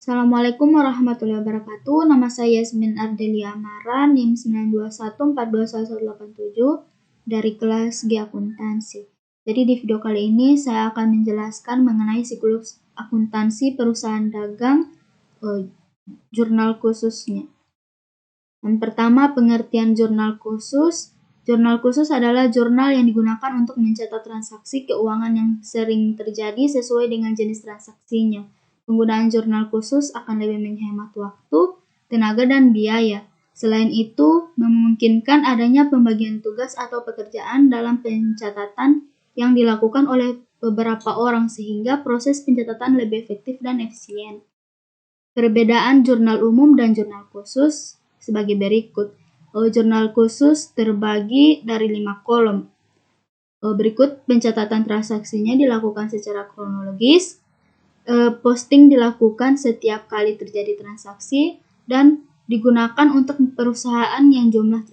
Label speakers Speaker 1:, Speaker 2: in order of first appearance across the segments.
Speaker 1: Assalamualaikum warahmatullahi wabarakatuh. Nama saya Yasmin Ardelia Amara, NIM 921421187 dari kelas G Akuntansi. Jadi di video kali ini saya akan menjelaskan mengenai siklus akuntansi perusahaan dagang, jurnal khususnya. Yang pertama, pengertian jurnal khusus. Jurnal khusus adalah jurnal yang digunakan untuk mencatat transaksi keuangan yang sering terjadi sesuai dengan jenis transaksinya. Penggunaan jurnal khusus akan lebih menghemat waktu, tenaga, dan biaya. Selain itu, memungkinkan adanya pembagian tugas atau pekerjaan dalam pencatatan yang dilakukan oleh beberapa orang sehingga proses pencatatan lebih efektif dan efisien. Perbedaan jurnal umum dan jurnal khusus sebagai berikut. Jurnal khusus terbagi dari 5 kolom. Berikut pencatatan transaksinya dilakukan secara kronologis. Posting dilakukan setiap kali terjadi transaksi dan digunakan untuk perusahaan yang jumlah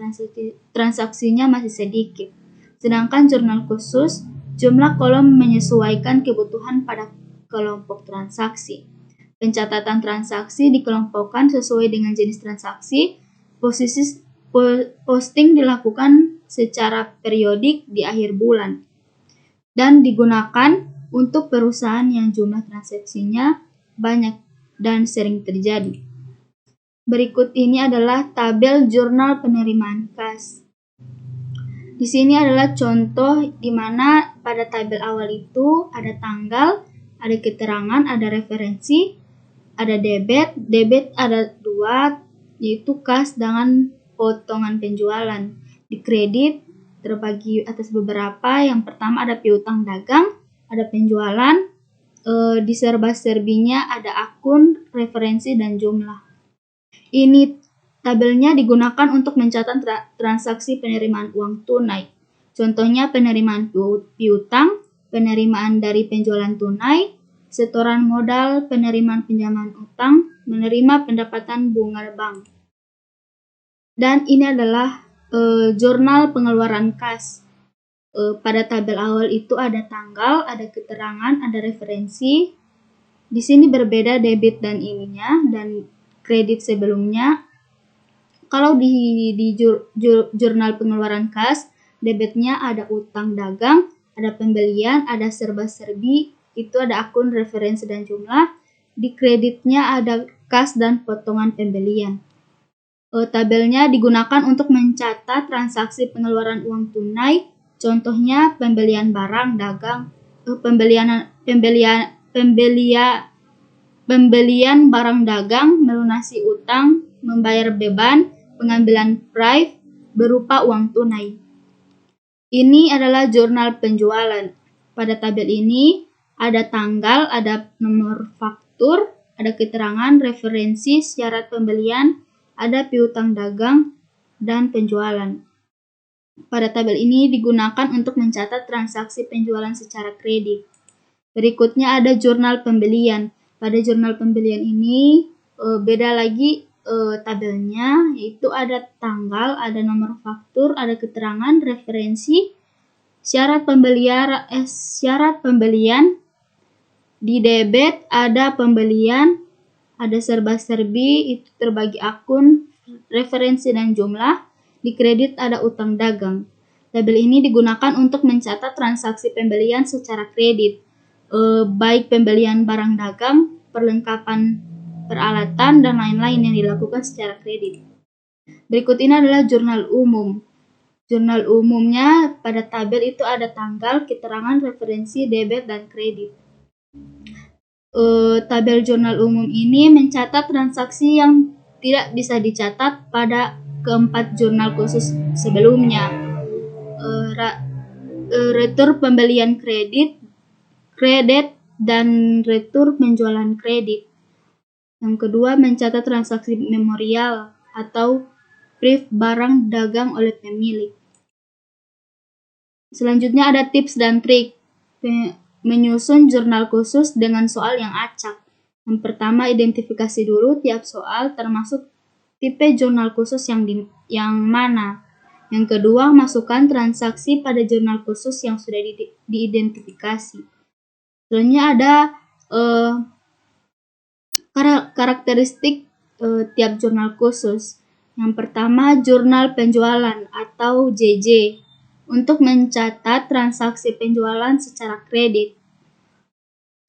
Speaker 1: transaksinya masih sedikit. Sedangkan jurnal khusus, jumlah kolom menyesuaikan kebutuhan pada kelompok transaksi. Pencatatan transaksi dikelompokkan sesuai dengan jenis transaksi. Posting dilakukan secara periodik di akhir bulan dan digunakan untuk perusahaan yang jumlah transaksinya banyak dan sering terjadi. Berikut ini adalah tabel jurnal penerimaan kas. Di sini adalah contoh di mana pada tabel awal itu ada tanggal, ada keterangan, ada referensi, ada debit. Debit ada 2, yaitu kas dengan potongan penjualan. Di kredit terbagi atas beberapa. Yang pertama ada piutang dagang, ada penjualan, di serba-serbinya ada akun, referensi, dan jumlah. Ini tabelnya digunakan untuk mencatat transaksi penerimaan uang tunai. Contohnya penerimaan piutang, penerimaan dari penjualan tunai, setoran modal, penerimaan pinjaman utang, menerima pendapatan bunga bank. Dan ini adalah jurnal pengeluaran kas. Pada tabel awal itu ada tanggal, ada keterangan, ada referensi. Di sini berbeda debit dan ininya dan kredit sebelumnya. Kalau di jurnal pengeluaran kas, debitnya ada utang dagang, ada pembelian, ada serba-serbi, itu ada akun, referensi, dan jumlah. Di kreditnya ada kas dan potongan pembelian. Tabelnya digunakan untuk mencatat transaksi pengeluaran uang tunai. Contohnya pembelian barang dagang, pembelian barang dagang, melunasi utang, membayar beban, pengambilan prive berupa uang tunai. Ini adalah jurnal penjualan. Pada tabel ini ada tanggal, ada nomor faktur, ada keterangan, referensi, syarat pembelian, ada piutang dagang, dan penjualan. Pada tabel ini digunakan untuk mencatat transaksi penjualan secara kredit. Berikutnya ada jurnal pembelian. Pada jurnal pembelian ini beda lagi tabelnya, yaitu ada tanggal, ada nomor faktur, ada keterangan, referensi, syarat pembelian. Di debit ada pembelian, ada serba-serbi, itu terbagi akun, referensi, dan jumlah. Di kredit ada utang dagang. Tabel ini digunakan untuk mencatat transaksi pembelian secara kredit, baik pembelian barang dagang, perlengkapan peralatan, dan lain-lain yang dilakukan secara kredit. Berikut ini adalah jurnal umum. Jurnal umumnya pada tabel itu ada tanggal, keterangan, referensi, debit, dan kredit. Tabel jurnal umum ini mencatat transaksi yang tidak bisa dicatat pada keempat jurnal khusus sebelumnya. Retur pembelian kredit, dan retur penjualan kredit. Yang kedua, mencatat transaksi memorial atau brief barang dagang oleh pemilik. Selanjutnya ada tips dan trik menyusun jurnal khusus dengan soal yang acak. Yang pertama, identifikasi dulu tiap soal termasuk tipe jurnal khusus yang mana. Yang kedua, masukkan transaksi pada jurnal khusus yang sudah diidentifikasi. Selanjutnya ada Karakteristik tiap jurnal khusus. Yang pertama, jurnal penjualan atau JJ untuk mencatat transaksi penjualan secara kredit.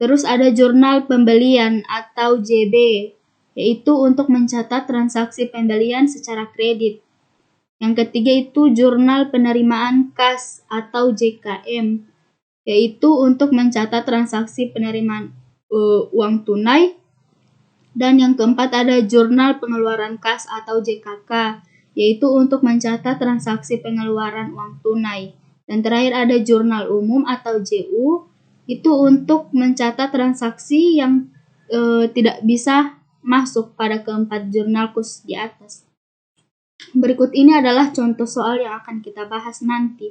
Speaker 1: Terus ada jurnal pembelian atau JB, yaitu untuk mencatat transaksi pembelian secara kredit. Yang ketiga itu jurnal penerimaan kas atau JKM, yaitu untuk mencatat transaksi penerimaan uang tunai. Dan yang keempat ada jurnal pengeluaran kas atau JKK, yaitu untuk mencatat transaksi pengeluaran uang tunai. Dan terakhir ada jurnal umum atau JU, itu untuk mencatat transaksi yang tidak bisa masuk pada keempat jurnal khusus di atas. Berikut ini adalah contoh soal yang akan kita bahas nanti,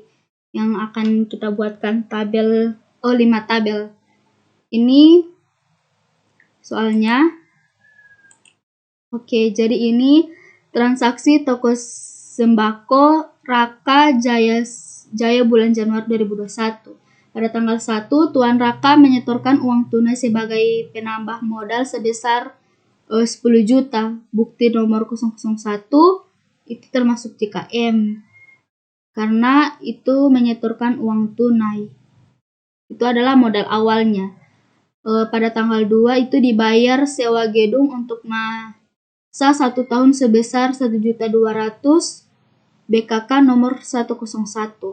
Speaker 1: yang akan kita buatkan tabel 5 tabel. Ini soalnya. Oke, jadi ini transaksi toko sembako Raka Jaya bulan Januari 2021. Pada tanggal 1, Tuan Raka menyetorkan uang tunai sebagai penambah modal sebesar 10 juta. Bukti nomor 001 itu termasuk JKM. Karena itu menyetorkan uang tunai. Itu adalah modal awalnya. Pada tanggal 2 itu dibayar sewa gedung untuk masa 1 tahun sebesar 1.200.000 BKK nomor 101.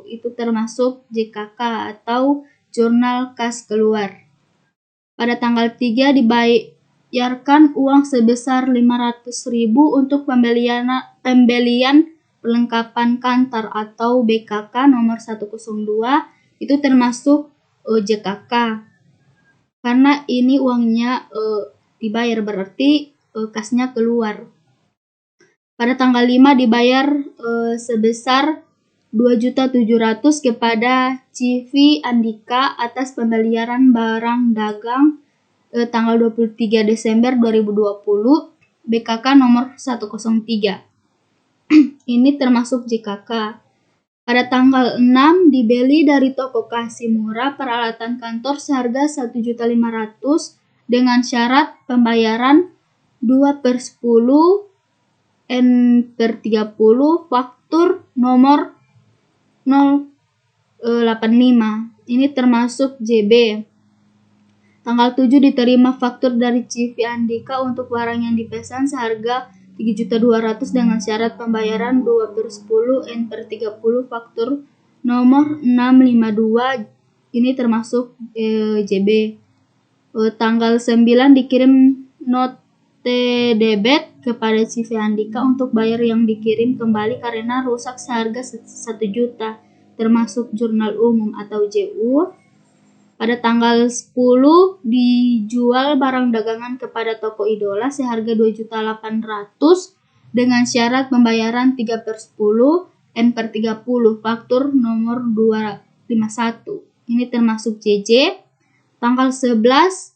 Speaker 1: Itu termasuk JKK atau jurnal kas keluar. Pada tanggal 3 dibayarkan uang sebesar 500.000 untuk pembelian perlengkapan kantor atau BKK nomor 102. Itu termasuk JKK. Karena ini uangnya dibayar berarti kasnya keluar. Pada tanggal 5 dibayar sebesar 2.700.000 kepada CV Andika atas pembelian barang dagang tanggal 23 Desember 2020 BKK nomor 103. Ini termasuk JKK. Pada tanggal 6 dibeli dari toko Kasimura peralatan kantor seharga 1.500.000 dengan syarat pembayaran 2/10 N/30 faktur nomor 085. Ini termasuk JB. Tanggal 7 diterima faktur dari CV Andika untuk barang yang dipesan seharga 3.200.000 dengan syarat pembayaran 2/10 N/30 faktur nomor 652. Ini termasuk JB. Tanggal 9 dikirim note debit kepada CV Andika untuk bayar yang dikirim kembali karena rusak seharga 1 juta, termasuk jurnal umum atau JU. Pada tanggal 10 dijual barang dagangan kepada toko idola seharga 2.800.000 dengan syarat pembayaran 3/10 N/30 faktur nomor 251. Ini termasuk JJ. Tanggal 11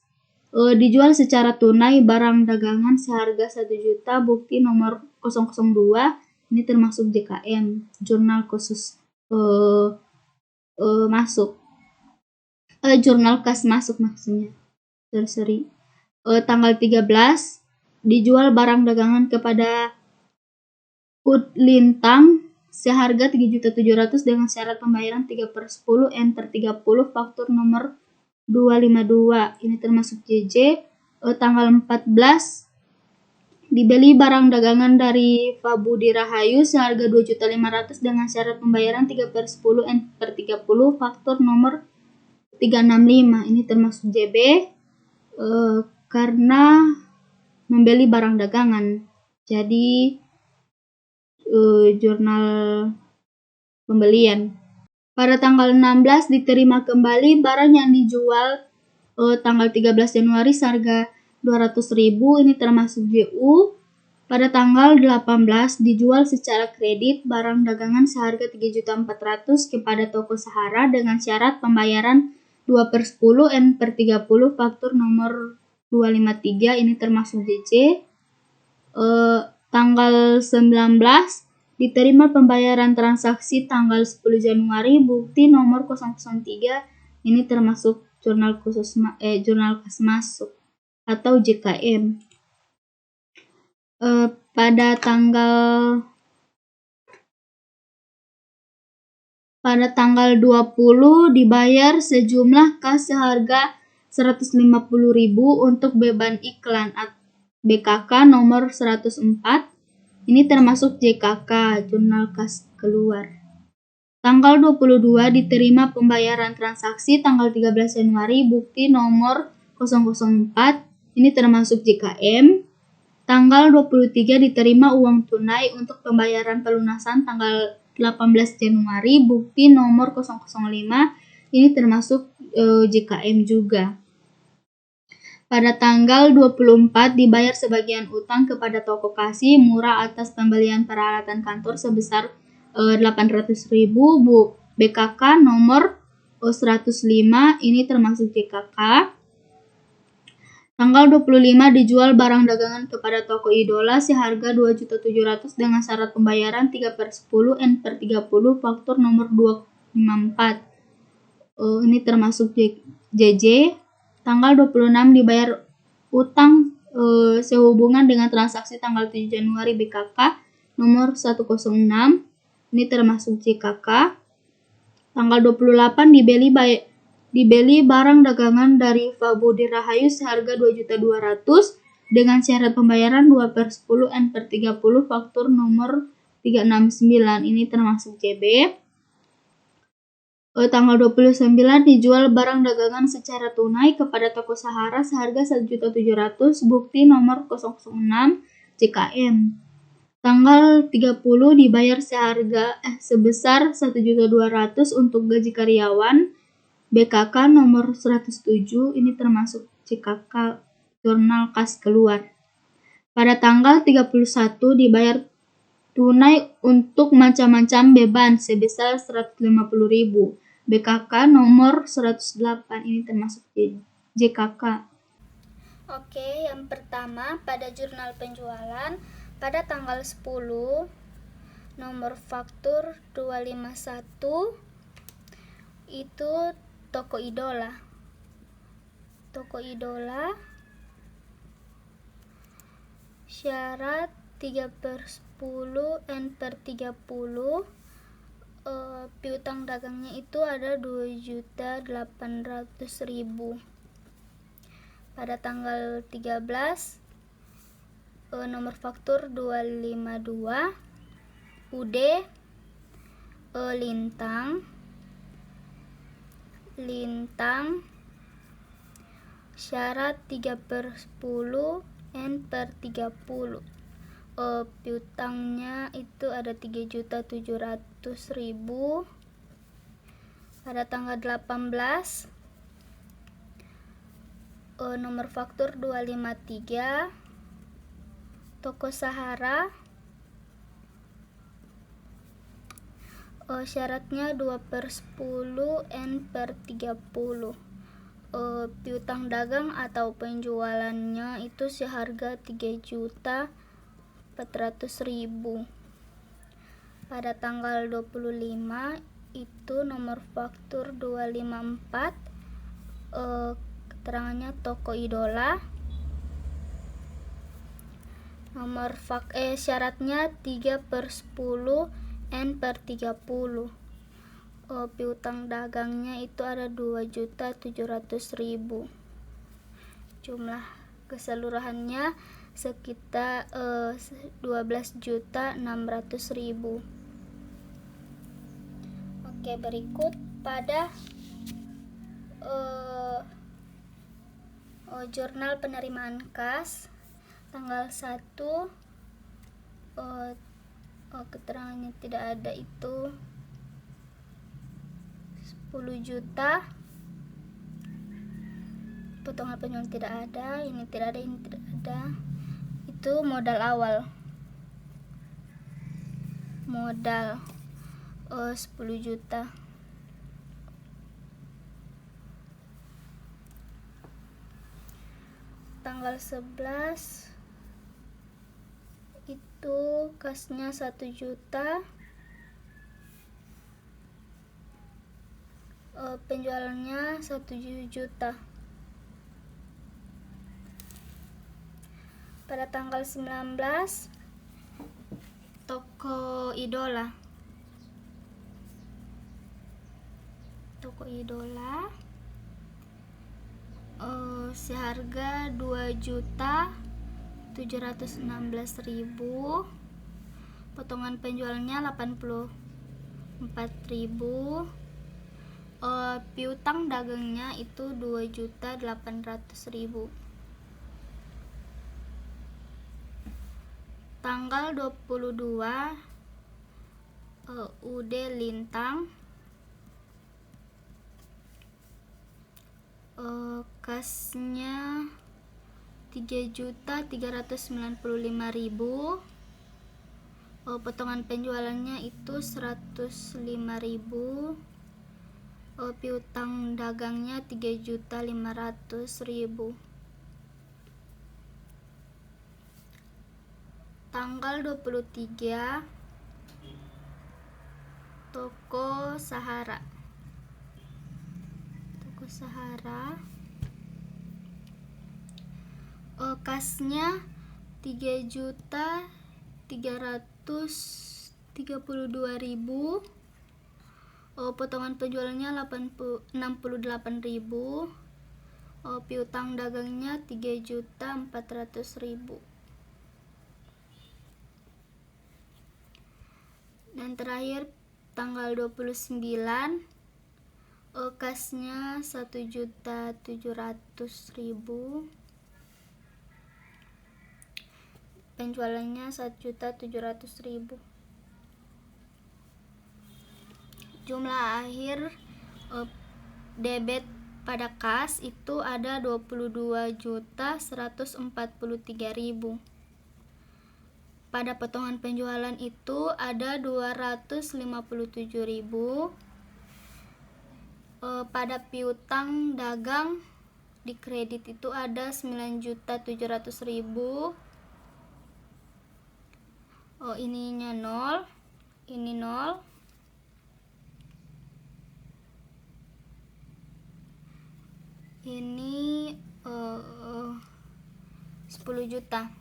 Speaker 1: dijual secara tunai barang dagangan seharga 1 juta, bukti nomor 002. Ini termasuk JKM, jurnal khusus masuk. Jurnal kas masuk maksudnya. Sorry. Tanggal 13 dijual barang dagangan kepada Lintang seharga 3.700.000 dengan syarat pembayaran 3/10 N/30 faktur nomor 252. Ini termasuk JJ. Tanggal 14 dibeli barang dagangan dari Fabudi Rahayu seharga 2.500.000 dengan syarat pembayaran 3/10 N/30 faktur nomor 365. Ini termasuk JB karena membeli barang dagangan. Jadi jurnal pembelian. Pada tanggal 16 diterima kembali barang yang dijual tanggal 13 Januari seharga 200.000. Ini termasuk JU. Pada tanggal 18 dijual secara kredit barang dagangan seharga 3.400.000 kepada toko Sahara dengan syarat pembayaran 2/10 N/30 faktur nomor 253. Ini termasuk JC. Tanggal 19 diterima pembayaran transaksi tanggal 10 Januari, bukti nomor 003. Ini termasuk jurnal khusus jurnal kas masuk atau JKM. pada tanggal 20 dibayar sejumlah kas seharga 150.000 untuk beban iklan BKK nomor 104. Ini termasuk JKK, jurnal kas keluar. Tanggal 22 diterima pembayaran transaksi tanggal 13 Januari bukti nomor 004. Ini termasuk JKM. Tanggal 23 diterima uang tunai untuk pembayaran pelunasan tanggal 18 Januari bukti nomor 005. Ini termasuk JKM juga. Pada tanggal 24 dibayar sebagian utang kepada toko Kasih Murah atas pembelian peralatan kantor sebesar 800.000 BKK nomor 105. Ini termasuk JKK. Tanggal 25 dijual barang dagangan kepada toko Idola seharga 2.700.000 dengan syarat pembayaran 3/10 N/30 faktur nomor 254. Ini termasuk JJ. Tanggal 26 dibayar utang sehubungan dengan transaksi tanggal 7 Januari BKK nomor 106. Ini termasuk JKK. Tanggal 28 dibeli barang dagangan dari Fabudi Rahayu seharga 2.200.000 dengan syarat pembayaran 2/10 N/30 faktur nomor 369. Ini termasuk JB. Tanggal 29 dijual barang dagangan secara tunai kepada toko Sahara seharga 1.700.000 bukti nomor 006 JKM. Tanggal 30 dibayar sebesar 1.200.000 untuk gaji karyawan BKK nomor 107. Ini termasuk JKK, jurnal kas keluar. Pada tanggal 31 dibayar tunai untuk macam-macam beban sebesar 150.000 BKK nomor 108. Ini termasuk JKK.
Speaker 2: Oke, yang pertama pada jurnal penjualan pada tanggal 10 nomor faktur 251 itu toko Idola. Toko Idola syarat 3/10 N/30. Piutang dagangnya itu ada 2.800.000. Pada tanggal 13 nomor faktur 252 UD Lintang syarat 3/10 N/30. Piutangnya itu ada 3.700.000. Pada tanggal 18 nomor faktur 253 toko Sahara syaratnya 2/10 N/30. Piutang dagang atau penjualannya itu seharga 3.400.000. Pada tanggal 25 itu nomor faktur 254 keterangannya toko Idola nomor syaratnya 3/10 N/30. Piutang dagangnya itu ada 2.700.000. Jumlah keseluruhannya sekitar 12.600.000. Oke, berikut pada jurnal penerimaan kas tanggal 1 keterangannya tidak ada, itu 10 juta. Potongan penjualan tidak ada, ini tidak ada, ini tidak ada. Itu modal awal, modal 10 juta. Tanggal 11 itu kasnya 1 juta. Penjualannya 1 juta. Pada tanggal 19, toko Idola seharga 2.716.000, potongan penjualnya 84.000, piutang dagangnya itu 2.800.000. Tanggal 22, UD Lintang, kasnya 3.395.000, potongan penjualannya itu 105.000, piutang dagangnya 3.500.000. Tanggal 23, toko Sahara, kasnya 3.332.000, potongan penjualannya 68.000, piutang dagangnya 3.400.000. Dan terakhir tanggal 29, kasnya 1.700.000, penjualannya 1.700.000. Jumlah akhir debit pada kas itu ada 22.143.000. Pada potongan penjualan itu ada 257.000. Pada piutang dagang di kredit itu ada 9.700.000. Ininya 0, ini 0. Ini 10 juta.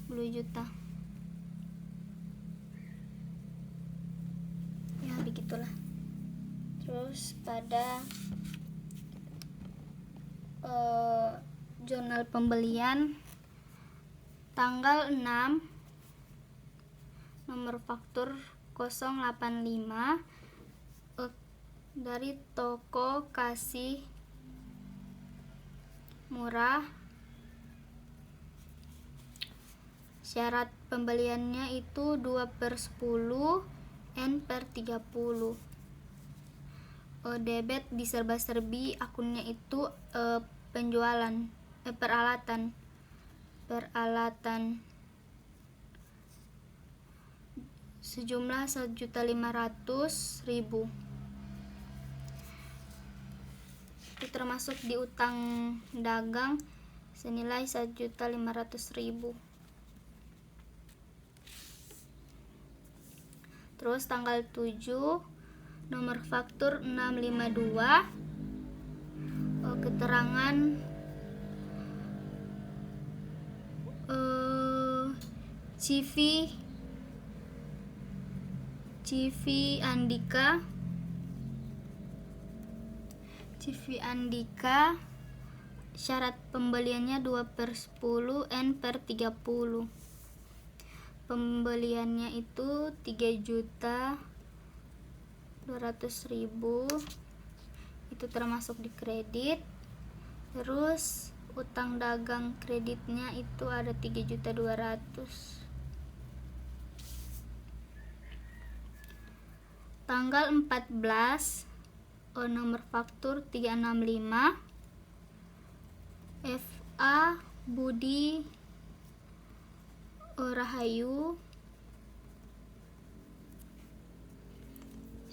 Speaker 2: 10 juta. Ya, begitulah. Terus pada jurnal pembelian tanggal 6, nomor faktur 085, dari toko Kasih Murah. Syarat pembeliannya itu 2/10, N/30. Debit diserba-serbi, akunnya itu peralatan sejumlah 1.500.000. Itu termasuk di utang dagang senilai 1.500.000. Terus tanggal 7, nomor faktur 652, keterangan CV Andika, syarat pembeliannya 2/10, N/30. Pembeliannya itu 3.200.000, itu termasuk di kredit. Terus utang dagang kreditnya itu ada 3.200.000. Tanggal 14, nomor faktur 365, FA Budi Rahayu,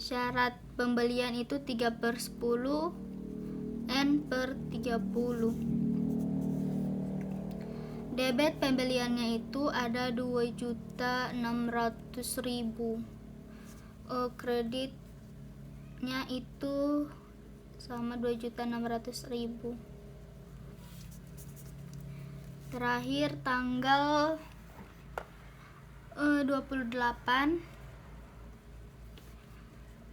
Speaker 2: syarat pembelian itu 3/10, N/30. Debit pembeliannya itu ada 2.600.000. Kreditnya itu sama 2.600.000. Terakhir tanggal 28,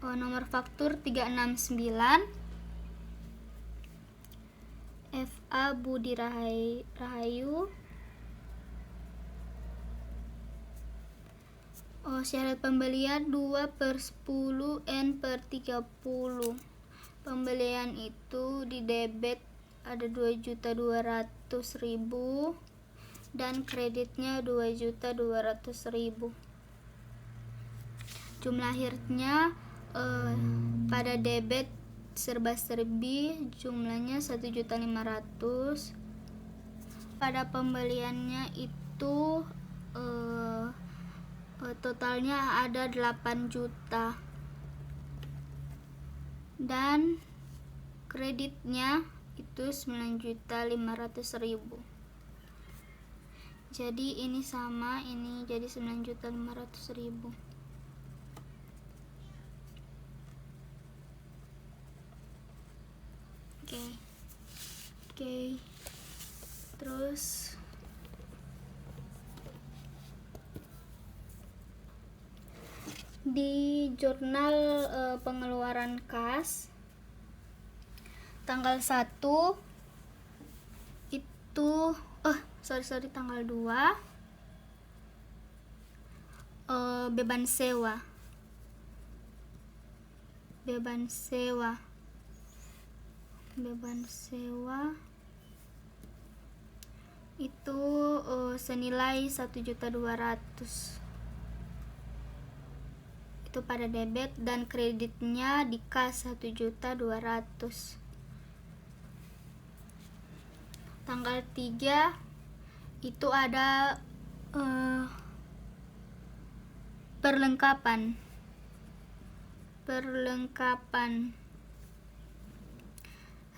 Speaker 2: nomor faktur 369, FA Budi Rahayu. Syarat pembelian 2/10 N/30. Pembelian itu di debit ada 2.200.000 dan kreditnya 2.200.000. Jumlah akhirnya pada debit serba-serbi jumlahnya 1.500.000. Pada pembeliannya itu totalnya ada 8 juta dan kreditnya itu 9.500.000. Jadi ini sama, ini jadi 9.500.000. Oke. Terus di jurnal pengeluaran kas tanggal 1 itu tanggal 2 beban sewa itu senilai 1.200.000. Itu pada debit dan kreditnya di kas 1.200.000. Tanggal 3 itu ada perlengkapan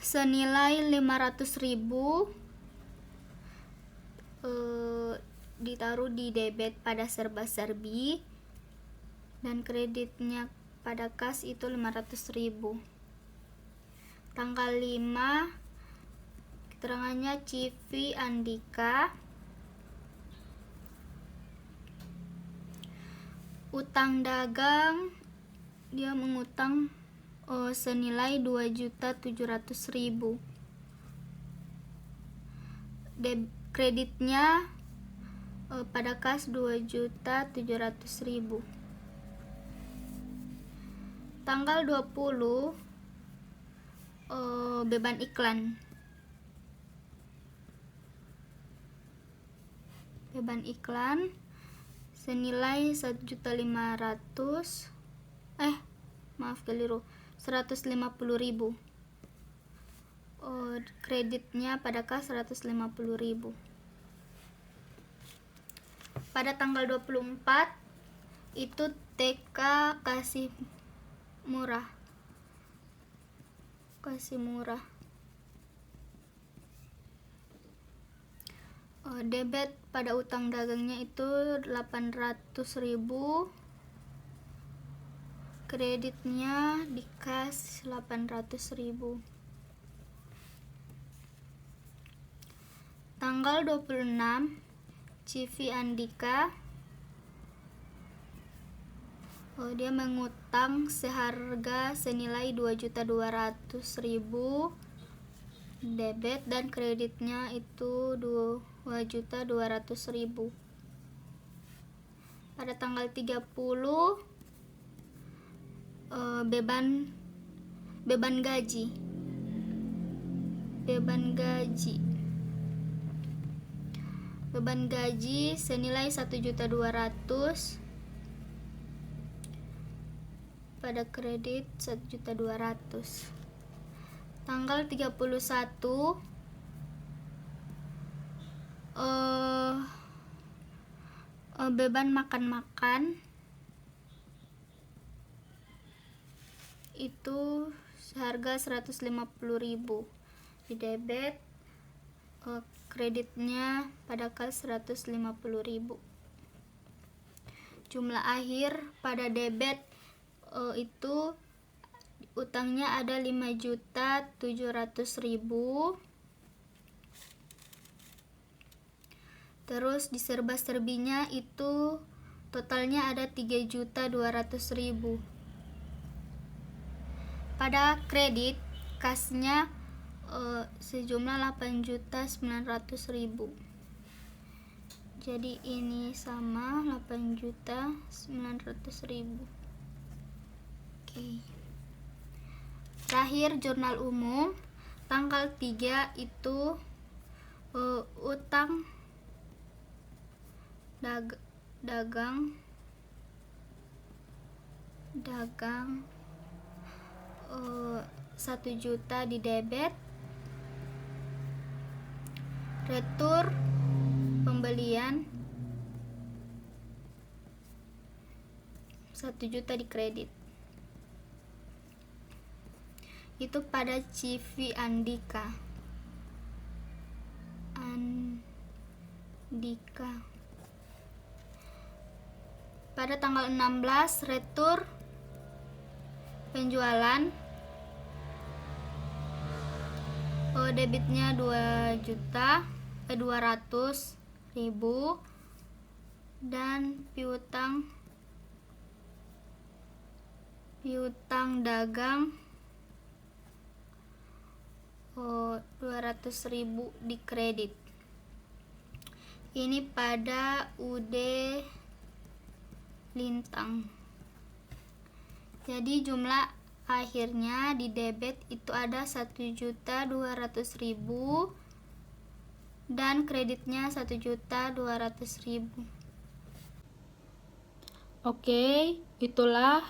Speaker 2: senilai 500.000 ditaruh di debit pada serba-serbi dan kreditnya pada kas itu 500.000. Tanggal 5 keterangannya Civi Andika, utang dagang dia mengutang senilai 2.700.000. Kreditnya pada kas 2.700.000. Tanggal 20 beban iklan senilai 150.000. Kreditnya pada kas 150.000. Pada tanggal 24 itu TK Kasih Murah. Debit pada utang dagangnya itu 800.000. Kreditnya di kas 800.000. Tanggal 26 Civi Andika dia mengutang seharga senilai 2.200.000 debit dan kreditnya itu 2.200.000. Pada tanggal 30 beban gaji senilai 1.200.000 pada kredit 1.200.000. Tanggal 31 beban makan itu seharga 150.000 di debit, kreditnya pada kas 150.000. Jumlah akhir pada debit itu utangnya ada 5.700.000 Terus di serba-serbinya itu totalnya ada 3.200.000. Pada kredit kasnya sejumlah 8.900.000. Jadi ini sama 8.900.000. Oke. Terakhir jurnal umum tanggal 3 itu utang dagang 1 juta di debit, retur pembelian 1 juta di kredit. Itu pada CV Andika. Pada tanggal 16 retur penjualan, debitnya 2.200.000 dan piutang dagang 200.000 di kredit. Ini pada UD Lintang. Jadi jumlah akhirnya di debit itu ada 1.200.000 dan kreditnya 1.200.000. Oke, itulah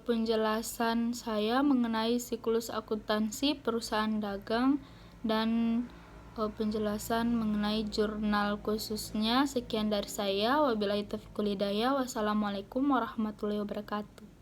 Speaker 2: penjelasan saya mengenai siklus akuntansi perusahaan dagang dan penjelasan mengenai jurnal khususnya. Sekian dari saya. Wabillahi taufiq wal hidayah. Wassalamualaikum warahmatullahi wabarakatuh.